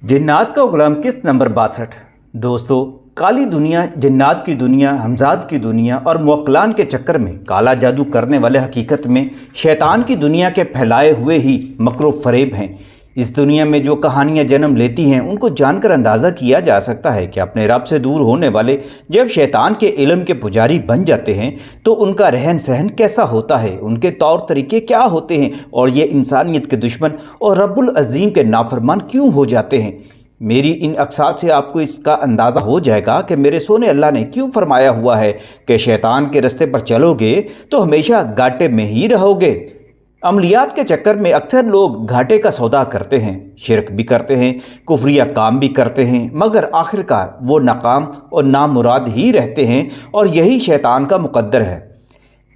जिन्नात का गुलाम किस्त नंबर 62। दोस्तों, काली दुनिया, जिन्नात की दुनिया, हमजाद की दुनिया और मुअक्किलान के चक्कर में काला जादू करने वाले हकीकत में शैतान की दुनिया के फैलाए हुए ही मकरो फरेब हैं। इस दुनिया में जो कहानियां जन्म लेती हैं उनको जानकर अंदाज़ा किया जा सकता है कि अपने रब से दूर होने वाले जब शैतान के इल्म के पुजारी बन जाते हैं तो उनका रहन सहन कैसा होता है, उनके तौर तरीके क्या होते हैं और ये इंसानियत के दुश्मन और रब्बुल अज़ीम के नाफरमान क्यों हो जाते हैं। मेरी इन अक़साद से आपको इसका अंदाज़ा हो जाएगा कि मेरे सोने अल्लाह ने क्यों फरमाया हुआ है कि शैतान के रास्ते पर चलोगे तो हमेशा घाटे में ही रहोगे। अमलियात के चक्कर में अक्सर लोग घाटे का सौदा करते हैं, शिरक भी करते हैं, कुफरिया काम भी करते हैं, मगर आखिरकार वो नाकाम और नामुराद ही रहते हैं और यही शैतान का मुकद्दर है।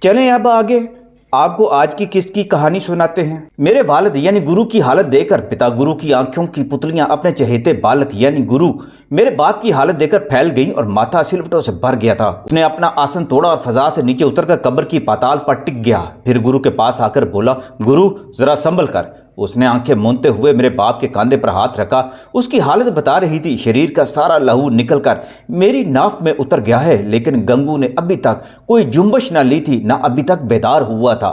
चलें अब आगे आपको आज की किस्त की कहानी सुनाते हैं। मेरे वालिद यानी गुरु की हालत देखकर पिता गुरु की आंखों की पुतलियां अपने चहेते बालक यानी गुरु मेरे बाप की हालत देखकर फैल गई और माथा सिलवटों से भर गया था। उसने अपना आसन तोड़ा और फजा से नीचे उतरकर कब्र की पाताल पर टिक गया। फिर गुरु के पास आकर बोला, गुरु जरा संभल कर। उसने आंखें मूंदते हुए मेरे बाप के कंधे पर हाथ रखा। उसकी हालत बता रही थी, शरीर का सारा लहू निकलकर मेरी नाफ में उतर गया है, लेकिन गंगू ने अभी तक कोई जुम्बश ना ली थी, ना अभी तक बेदार हुआ था।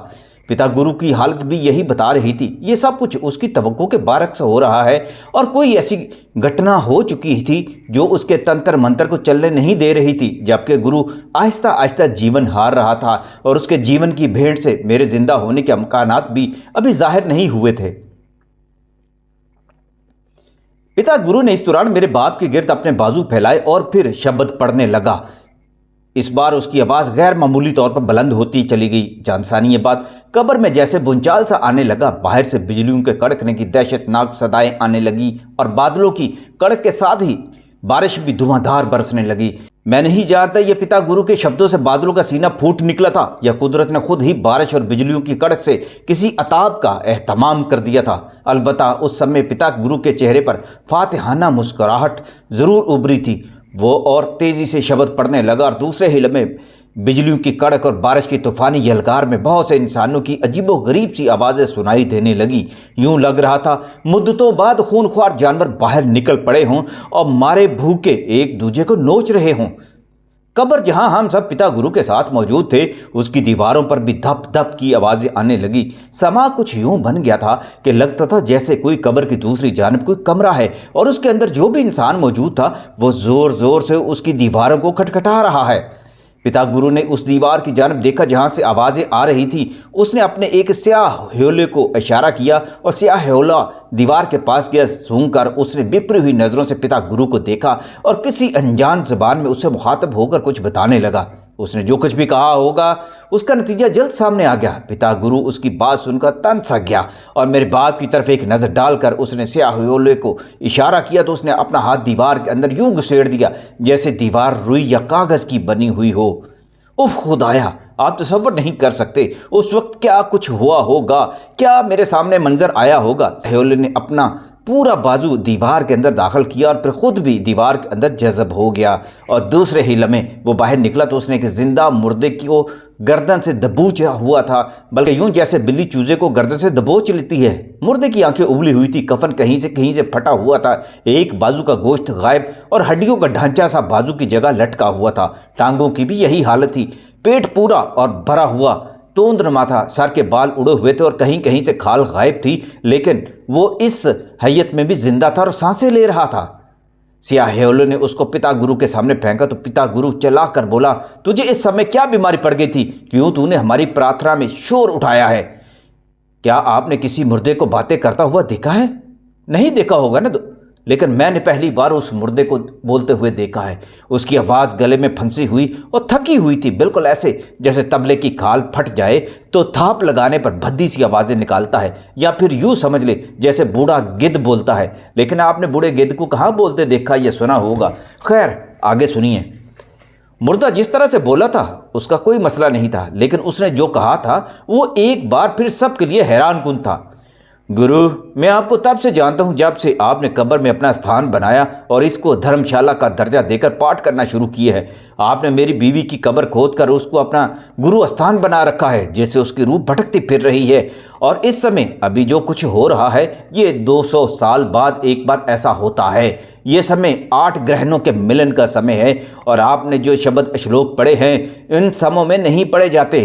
पिता गुरु की हालत भी यही बता रही थी। ये सब कुछ उसकी तवक्को के बारक्स हो रहा है और कोई ऐसी घटना हो चुकी थी जो उसके तंत्र मंत्र को चलने नहीं दे रही थी, जबकि गुरु आहिस्ता आहिस्ता जीवन हार रहा था और उसके जीवन की भेंट से मेरे जिंदा होने के अमकानात भी अभी जाहिर नहीं हुए थे। पिता गुरु ने इस दौरान मेरे बाप के गिर्द अपने बाजू फैलाए और फिर शब्द पढ़ने लगा। इस बार उसकी आवाज़ गैर मामूली तौर पर बुलंद होती चली गई। जानसानी ये बात कब्र में जैसे भूचाल सा आने लगा। बाहर से बिजलियों के कड़कने की दहशतनाक सदाएं आने लगी और बादलों की कड़क के साथ ही बारिश भी धुआंधार बरसने लगी। मैं नहीं जानता ये पिता गुरु के शब्दों से बादलों का सीना फूट निकला था या कुदरत ने खुद ही बारिश और बिजलियों की कड़क से किसी अताब का एहतमाम कर दिया था। अलबत्ता उस समय पिता गुरु के चेहरे पर फातिहाना मुस्कुराहट ज़रूर उभरी थी। वो और तेज़ी से शब्द पढ़ने लगा और दूसरे ही लम्हे बिजलियों की कड़क और बारिश की तूफ़ानी यलगार में बहुत से इंसानों की अजीबो गरीब सी आवाज़ें सुनाई देने लगी। यूं लग रहा था मुद्दतों बाद खूनख्वार जानवर बाहर निकल पड़े हों और मारे भूखे एक दूजे को नोच रहे हों। कब्र जहां हम सब पिता गुरु के साथ मौजूद थे, उसकी दीवारों पर भी धप धप की आवाज़ें आने लगी। समा कुछ यूं बन गया था कि लगता था जैसे कोई कब्र की दूसरी जानब कोई कमरा है और उसके अंदर जो भी इंसान मौजूद था वो ज़ोर ज़ोर से उसकी दीवारों को खटखटा रहा है। पिता गुरु ने उस दीवार की जानब देखा जहां से आवाज़ें आ रही थी। उसने अपने एक स्याह ह्योले को इशारा किया और स्याह ह्योला दीवार के पास गया। सूंघकर उसने बिपरी हुई नज़रों से पिता गुरु को देखा और किसी अनजान ज़बान में उससे मुखातब होकर कुछ बताने लगा। उसने जो कुछ भी कहा होगा उसका नतीजा जल्द सामने आ गया। पिता गुरु उसकी बात सुनकर तन सा गया और मेरे बाप की तरफ एक नज़र डालकर उसने स्याह ह्योले को इशारा किया तो उसने अपना हाथ दीवार के अंदर यूं घुसेड़ दिया जैसे दीवार रुई या कागज़ की बनी हुई हो। उफ खुदाया, आप तसव्वुर नहीं कर सकते उस वक्त क्या कुछ हुआ होगा, क्या मेरे सामने मंजर आया होगा। ह्योले ने अपना पूरा बाजू दीवार के अंदर दाखिल किया और फिर खुद भी दीवार के अंदर जज़ब हो गया और दूसरे ही लम्हे वो बाहर निकला तो उसने एक जिंदा मुर्दे को गर्दन से दबोचा हुआ था, बल्कि यूं जैसे बिल्ली चूजे को गर्दन से दबोच लेती है। मुर्दे की आंखें उबली हुई थी, कफन कहीं से फटा हुआ था, एक बाजू का गोश्त गायब और हड्डियों का ढांचा सा बाजू की जगह लटका हुआ था। टांगों की भी यही हालत थी, पेट पूरा और भरा हुआ तोंदरमा था, सर के बाल उड़े हुए थे और कहीं कहीं से खाल गायब थी, लेकिन वो इस हैयत में भी जिंदा था और सांसें ले रहा था। स्याह ह्योले ने उसको पिता गुरु के सामने फेंका तो पिता गुरु चला कर बोला, तुझे इस समय क्या बीमारी पड़ गई थी? क्यों तूने हमारी प्रार्थना में शोर उठाया है? क्या आपने किसी मुर्दे को बातें करता हुआ देखा है? नहीं देखा होगा ना, लेकिन मैंने पहली बार उस मुर्दे को बोलते हुए देखा है। उसकी आवाज़ गले में फंसी हुई और थकी हुई थी, बिल्कुल ऐसे जैसे तबले की खाल फट जाए तो थाप लगाने पर भद्दी सी आवाज़ें निकालता है, या फिर यूँ समझ ले जैसे बूढ़ा गिद्ध बोलता है। लेकिन आपने बूढ़े गिद्ध को कहाँ बोलते देखा या सुना होगा। खैर आगे सुनिए। मुर्दा जिस तरह से बोला था उसका कोई मसला नहीं था, लेकिन उसने जो कहा था वो एक बार फिर सबके लिए हैरान कुन था। गुरु, मैं आपको तब से जानता हूं जब से आपने कब्र में अपना स्थान बनाया और इसको धर्मशाला का दर्जा देकर पाठ करना शुरू किया है। आपने मेरी बीवी की कब्र खोदकर उसको अपना गुरु स्थान बना रखा है, जैसे उसकी रूह भटकती फिर रही है। और इस समय अभी जो कुछ हो रहा है ये 200 साल बाद एक बार ऐसा होता है। ये समय 8 ग्रहणों के मिलन का समय है और आपने जो शब्द श्लोक पढ़े हैं इन समयों में नहीं पढ़े जाते।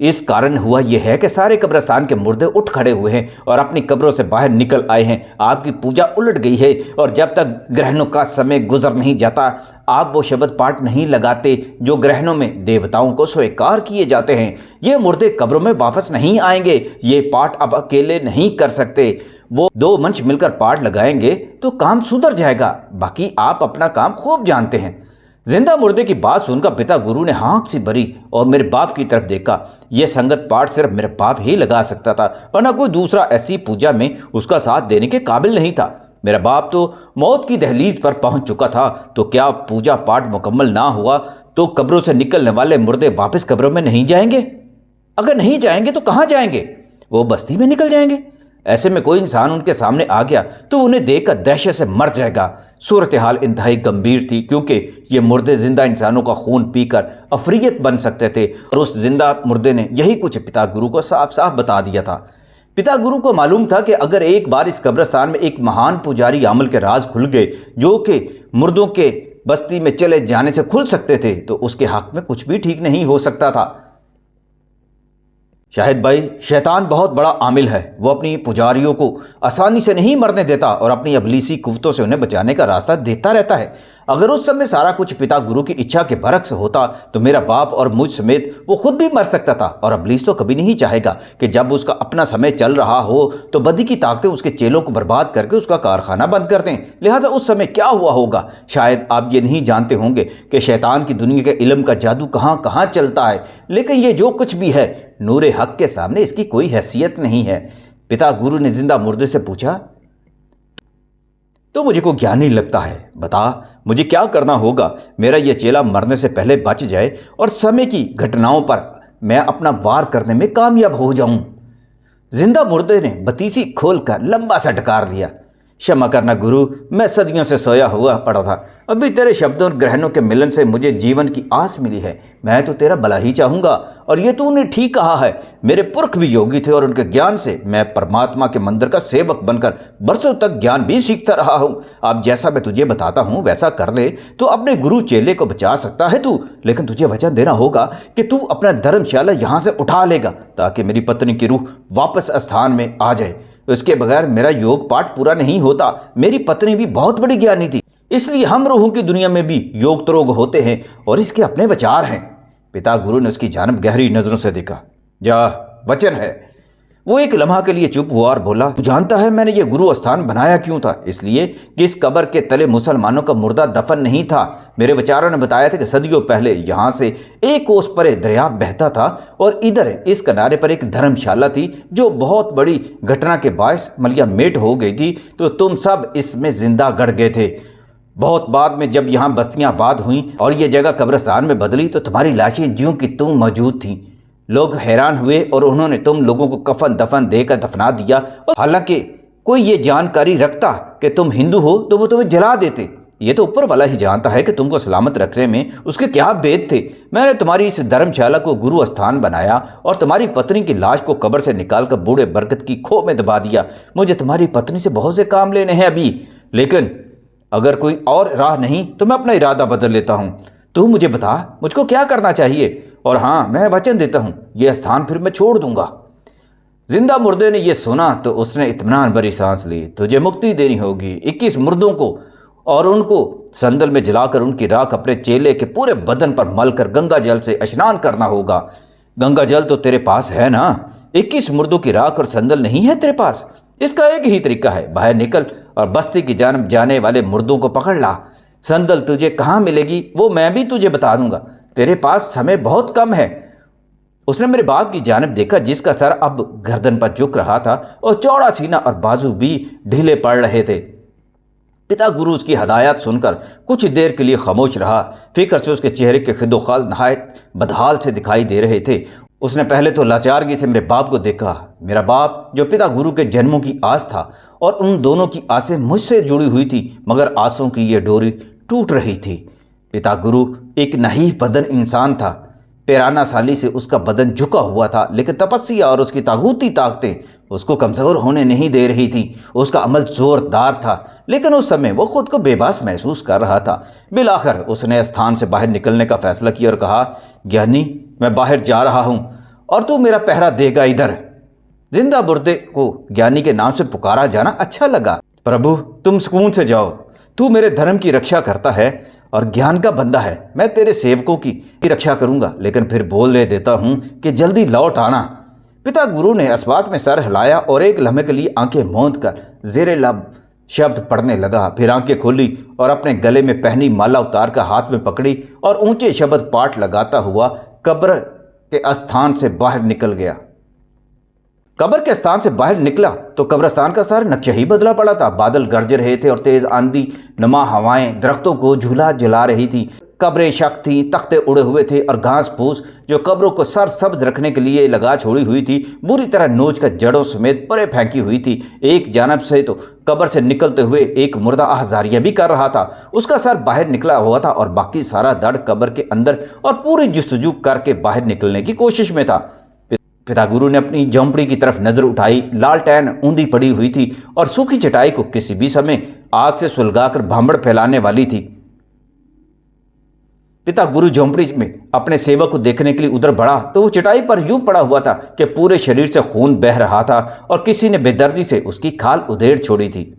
इस कारण हुआ यह है कि सारे कब्रिस्तान के मुर्दे उठ खड़े हुए हैं और अपनी कब्रों से बाहर निकल आए हैं। आपकी पूजा उलट गई है और जब तक ग्रहणों का समय गुजर नहीं जाता आप वो शब्द पाठ नहीं लगाते जो ग्रहणों में देवताओं को स्वीकार किए जाते हैं। ये मुर्दे कब्रों में वापस नहीं आएंगे। ये पाठ अब अकेले नहीं कर सकते। वो 2 मनुष्य मिलकर पाठ लगाएंगे तो काम सुधर जाएगा। बाकी आप अपना काम खूब जानते हैं। जिंदा मुर्दे की बात सुनकर पिता गुरु ने हाँक सी भरी और मेरे बाप की तरफ देखा। यह संगत पाठ सिर्फ मेरे बाप ही लगा सकता था, वरना कोई दूसरा ऐसी पूजा में उसका साथ देने के काबिल नहीं था। मेरा बाप तो मौत की दहलीज पर पहुंच चुका था, तो क्या पूजा पाठ मुकम्मल ना हुआ तो कब्रों से निकलने वाले मुर्दे वापस कब्रों में नहीं जाएंगे? अगर नहीं जाएंगे तो कहाँ जाएंगे? वो बस्ती में निकल जाएंगे। ऐसे में कोई इंसान उनके सामने आ गया तो उन्हें देखकर दहशत से मर जाएगा। सूरत हाल इंतहाई गंभीर थी, क्योंकि ये मुर्दे जिंदा इंसानों का खून पीकर अफरीयत बन सकते थे और उस जिंदा मुर्दे ने यही कुछ पिता गुरु को साफ साफ बता दिया था। पिता गुरु को मालूम था कि अगर एक बार इस कब्रिस्तान में एक महान पुजारी आमल के राज खुल गए जो कि मुर्दों के बस्ती में चले जाने से खुल सकते थे, तो उसके हक में कुछ भी ठीक नहीं हो सकता था। शाहिद भाई, शैतान बहुत बड़ा आमिल है। वो अपनी पुजारियों को आसानी से नहीं मरने देता और अपनी अबलीसी कुव्वतों से उन्हें बचाने का रास्ता देता रहता है। अगर उस समय सारा कुछ पिता गुरु की इच्छा के बरक्स होता तो मेरा बाप और मुझ समेत वो खुद भी मर सकता था। और अबलीस तो कभी नहीं चाहेगा कि जब उसका अपना समय चल रहा हो तो बदी की ताकतें उसके चेलों को बर्बाद करके उसका कारखाना बंद कर दें। लिहाजा उस समय क्या हुआ होगा शायद आप ये नहीं जानते होंगे कि शैतान की दुनिया के इल्म का जादू कहाँ कहाँ चलता है, लेकिन ये जो कुछ भी है नूरे हक के सामने इसकी कोई हैसियत नहीं है। पिता गुरु ने जिंदा मुर्दे से पूछा, तो मुझे को ज्ञान नहीं लगता है, बता मुझे क्या करना होगा? मेरा यह चेला मरने से पहले बच जाए और समय की घटनाओं पर मैं अपना वार करने में कामयाब हो जाऊं। जिंदा मुर्दे ने बतीसी खोलकर लंबा सा डकार लिया। क्षमा करना गुरु, मैं सदियों से सोया हुआ पड़ा था। अभी तेरे शब्दों और ग्रहणों के मिलन से मुझे जीवन की आस मिली है। मैं तो तेरा भला ही चाहूँगा और ये तूने ठीक कहा है। मेरे पुरख भी योगी थे और उनके ज्ञान से मैं परमात्मा के मंदिर का सेवक बनकर बरसों तक ज्ञान भी सीखता रहा हूँ। अब जैसा मैं तुझे बताता हूँ वैसा कर ले तो अपने गुरु चेले को बचा सकता है तू, लेकिन तुझे वचन देना होगा कि तू अपना धर्मशाला यहाँ से उठा लेगा ताकि मेरी पत्नी की रूह वापस स्थान में आ जाए। उसके बगैर मेरा योग पाठ पूरा नहीं होता। मेरी पत्नी भी बहुत बड़ी ज्ञानी थी, इसलिए हम रूहों की दुनिया में भी योग तरोग होते हैं और इसके अपने विचार हैं। पिता गुरु ने उसकी जानब गहरी नजरों से देखा। जा, वचन है। वो एक लम्हा के लिए चुप हुआ और बोला, तू जानता है मैंने ये गुरु स्थान बनाया क्यों था? इसलिए कि इस कब्र के तले मुसलमानों का मुर्दा दफन नहीं था। मेरे विचारों ने बताया था कि सदियों पहले यहाँ से एक कोस परे दरिया बहता था और इधर इस किनारे पर एक धर्मशाला थी जो बहुत बड़ी घटना के बायस मलिया मेट हो गई थी, तो तुम सब इसमें जिंदा गड़ गए थे। बहुत बाद में जब यहाँ बस्तियाँ आबाद हुई और ये जगह कब्रिस्तान में बदली तो तुम्हारी लाशें ज्यों की तुम मौजूद थीं। लोग हैरान हुए और उन्होंने तुम लोगों को कफन दफन देकर दफना दिया। हालांकि कोई ये जानकारी रखता कि तुम हिंदू हो तो वो तुम्हें जला देते। ये तो ऊपर वाला ही जानता है कि तुमको सलामत रखने में उसके क्या भेद थे। मैंने तुम्हारी इस धर्मशाला को गुरु स्थान बनाया और तुम्हारी पत्नी की लाश को कब्र से निकालकर बूढ़े बरगद की खो में दबा दिया। मुझे तुम्हारी पत्नी से बहुत से काम लेने हैं अभी, लेकिन अगर कोई और राह नहीं तो मैं अपना इरादा बदल लेता हूँ। तू मुझे बता मुझको क्या करना चाहिए, और हाँ मैं वचन देता हूँ यह स्थान फिर मैं छोड़ दूंगा। जिंदा मुर्दे ने यह सुना तो उसने इत्मीनान भरी सांस ली। तुझे मुक्ति देनी होगी। 21 मुर्दों को और उनको संदल में जलाकर उनकी राख अपने चेले के पूरे बदन पर मलकर गंगा जल से स्नान करना होगा। गंगा जल तो तेरे पास है ना? 21 मुर्दों की राख और संदल नहीं है तेरे पास? इसका एक ही तरीका है, बाहर निकल और बस्ती की जानब जाने वाले मुर्दों को पकड़ ला। संदल तुझे कहाँ मिलेगी वो मैं भी तुझे बता दूंगा। तेरे पास समय बहुत कम है। उसने मेरे बाप की जानब देखा जिसका सर अब गर्दन पर झुक रहा था और चौड़ा सीना और बाजू भी ढीले पड़ रहे थे। पिता गुरु उसकी हदायत सुनकर कुछ देर के लिए खामोश रहा। फिक्र से उसके चेहरे के खिदोखाल नहायत बदहाल से दिखाई दे रहे थे। उसने पहले तो लाचारगी से मेरे बाप को देखा। मेरा बाप जो पिता गुरु के जन्मों की आस था और उन दोनों की आसें मुझसे जुड़ी हुई थी, मगर आसों की ये डोरी टूट रही थी। पिता गुरु एक नाहीफ बदन इंसान था। पैराना साली से उसका बदन झुका हुआ था, लेकिन तपस्या और उसकी तागूती ताकतें उसको कमज़ोर होने नहीं दे रही थी। उसका अमल जोरदार था, लेकिन उस समय वो खुद को बेबस महसूस कर रहा था। बिलाखिर उसने स्थान से बाहर निकलने का फैसला किया और कहा, ज्ञानी, मैं बाहर जा रहा हूँ और तू मेरा पहरा देगा इधर। जिंदा मुर्दे को ज्ञानी के नाम से पुकारा जाना अच्छा लगा। प्रभु, तुम सुकून से जाओ, तू मेरे धर्म की रक्षा करता है और ज्ञान का बंदा है। मैं तेरे सेवकों की रक्षा करूंगा, लेकिन फिर बोल दे देता हूं कि जल्दी लौट आना। पिता गुरु ने इस बात में सर हिलाया और एक लम्हे के लिए आंखें मूंद कर ज़ेरे लब शब्द पढ़ने लगा। फिर आंखें खोली और अपने गले में पहनी माला उतार कर हाथ में पकड़ी और ऊंचे शब्द पाठ लगाता हुआ कब्र के स्थान से बाहर निकल गया। कब्र के स्थान से बाहर निकला तो कब्रिस्तान का सारा नक्शा ही बदला पड़ा था। बादल गरज रहे थे और तेज आंधी नमा हवाएं दरख्तों को झूला जला रही थी। कब्रें शक थी, तख्ते उड़े हुए थे और घास फूस जो कब्रों को सर सब्ज रखने के लिए लगा छोड़ी हुई थी, बुरी तरह नोच कर जड़ों समेत परे फेंकी हुई थी। एक जानब से तो कब्र से निकलते हुए एक मुर्दा आहजारियां भी कर रहा था। उसका सर बाहर निकला हुआ था और बाकी सारा धड़ कब्र के अंदर और पूरी जुस्तजू करके बाहर निकलने की कोशिश में था। पिता गुरु ने अपनी झोंपड़ी की तरफ नजर उठाई। लालटेन ऊंधी पड़ी हुई थी और सूखी चटाई को किसी भी समय आग से सुलगाकर भांबड़ फैलाने वाली थी। पिता गुरु झोंपड़ी में अपने सेवक को देखने के लिए उधर बढ़ा तो वो चटाई पर यूं पड़ा हुआ था कि पूरे शरीर से खून बह रहा था और किसी ने बेदर्दी से उसकी खाल उधेड़ छोड़ी थी।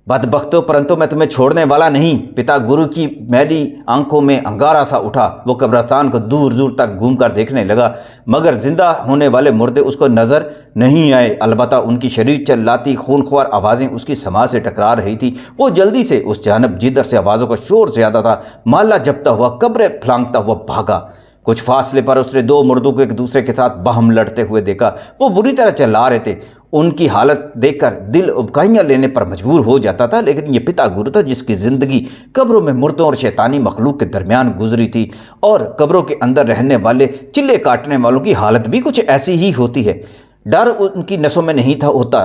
बदबख्तो, परंतु मैं तुम्हें छोड़ने वाला नहीं। पिता गुरु की मैली आंखों में अंगारा सा उठा। वो कब्रिस्तान को दूर दूर तक घूमकर देखने लगा, मगर जिंदा होने वाले मुर्दे उसको नजर नहीं आए। अलबत्ता उनकी शरीर चिल्लाती खूनख्वार आवाज़ें उसकी समाज से टकरा रही थी। वो जल्दी से उस जानब जिधर से आवाज़ों का शोर ज़्यादा था माला जपता हुआ कब्रें फलांगता हुआ भागा। कुछ फासले पर उसने दो मुर्दों को एक दूसरे के साथ बाहम लड़ते हुए देखा। वो बुरी तरह चिल्ला रहे थे। उनकी हालत देखकर दिल उबकाइयाँ लेने पर मजबूर हो जाता था, लेकिन ये पिता गुरु था जिसकी ज़िंदगी कब्रों में मुर्दों और शैतानी मखलूक के दरमियान गुजरी थी। और कब्रों के अंदर रहने वाले चिल्ले काटने वालों की हालत भी कुछ ऐसी ही होती है। डर उनकी नसों में नहीं था होता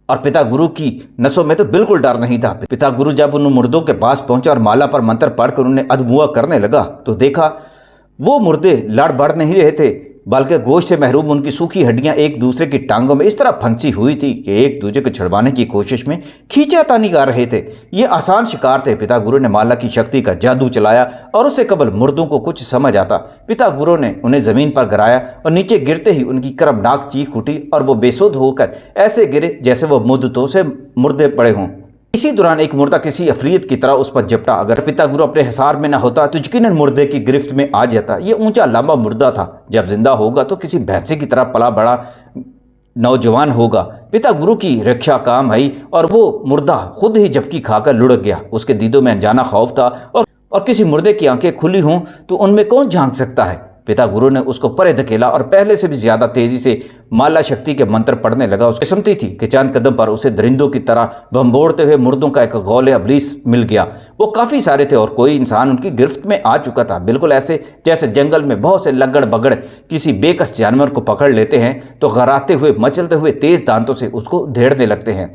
और पिता गुरु की नसों में तो बिल्कुल डर नहीं था। पिता गुरु जब उन मुर्दों के पास पहुंचा और माला पर मंत्र पढ़कर उन्हें अधमुआ करने लगा तो देखा वो मुर्दे लड़ बढ़ नहीं रहे थे, बल्कि गोश्त से महरूम उनकी सूखी हड्डियां एक दूसरे की टांगों में इस तरह फंसी हुई थी कि एक दूसरे को छुड़वाने की कोशिश में खींचातानी कर रहे थे। ये आसान शिकार थे। पिता गुरु ने माला की शक्ति का जादू चलाया और उससे कबल मुर्दों को कुछ समझ आता। पिता गुरु ने उन्हें जमीन पर गिराया और नीचे गिरते ही उनकी कर्मनाक चीख उठी और वो बेसुध होकर ऐसे गिरे जैसे वो मुद्दतों से मुर्दे पड़े हों। इसी दौरान एक मुर्दा किसी अफरीत की तरह उस पर झपटा। अगर पिता गुरु अपने हिसार में न होता तो यकीनन मुर्दे की गिरफ्त में आ जाता। ये ऊंचा लंबा मुर्दा था। जब जिंदा होगा तो किसी भैंसे की तरह पला बड़ा नौजवान होगा। पिता गुरु की रक्षा काम आई और वो मुर्दा खुद ही झपकी खाकर लुढ़क गया। उसके दीदों में अनजाना खौफ था और किसी मुर्दे की आंखें खुली हों तो उनमें कौन झांक सकता है। पिता गुरु ने उसको परे धकेला और पहले से भी ज्यादा तेजी से माला शक्ति के मंत्र पढ़ने लगा। उसकी समझती थी कि चंद कदम पर उसे दरिंदों की तरह बम्बोड़ते हुए मुर्दों का एक गौले अबलीस मिल गया। वो काफ़ी सारे थे और कोई इंसान उनकी गिरफ्त में आ चुका था। बिल्कुल ऐसे जैसे जंगल में बहुत से लगड़ बगड़ किसी बेकस जानवर को पकड़ लेते हैं तो गराते हुए मचलते हुए तेज दांतों से उसको धेड़ने लगते हैं।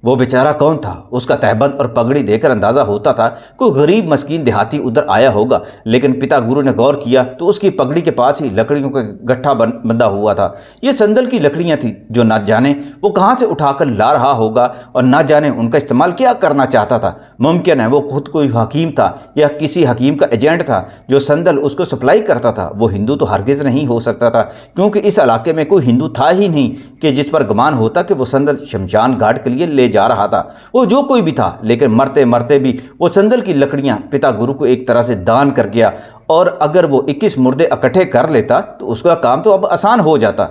वो बेचारा कौन था? उसका तहबंद और पगड़ी देखकर अंदाजा होता था कोई गरीब मस्कीन देहाती उधर आया होगा, लेकिन पिता गुरु ने गौर किया तो उसकी पगड़ी के पास ही लकड़ियों का गट्ठा बंधा हुआ था। ये संदल की लकड़ियां थी जो ना जाने वो कहाँ से उठाकर ला रहा होगा और ना जाने उनका इस्तेमाल क्या करना चाहता था। मुमकिन है वो खुद कोई हकीम था या किसी हकीम का एजेंट था जो संदल उसको सप्लाई करता था। वो हिंदू तो हरगिज नहीं हो सकता था, क्योंकि इस इलाके में कोई हिंदू था ही नहीं कि जिस पर गुमान होता कि वो संदल शमशान घाट के लिए ले जा रहा था। वो जो कोई भी था, लेकिन मरते मरते भी वो संदल की लकड़ियां पिता गुरु को एक तरह से दान कर गया। और अगर वो 21 मुर्दे इकट्ठे कर लेता तो उसका काम तो अब आसान हो जाता।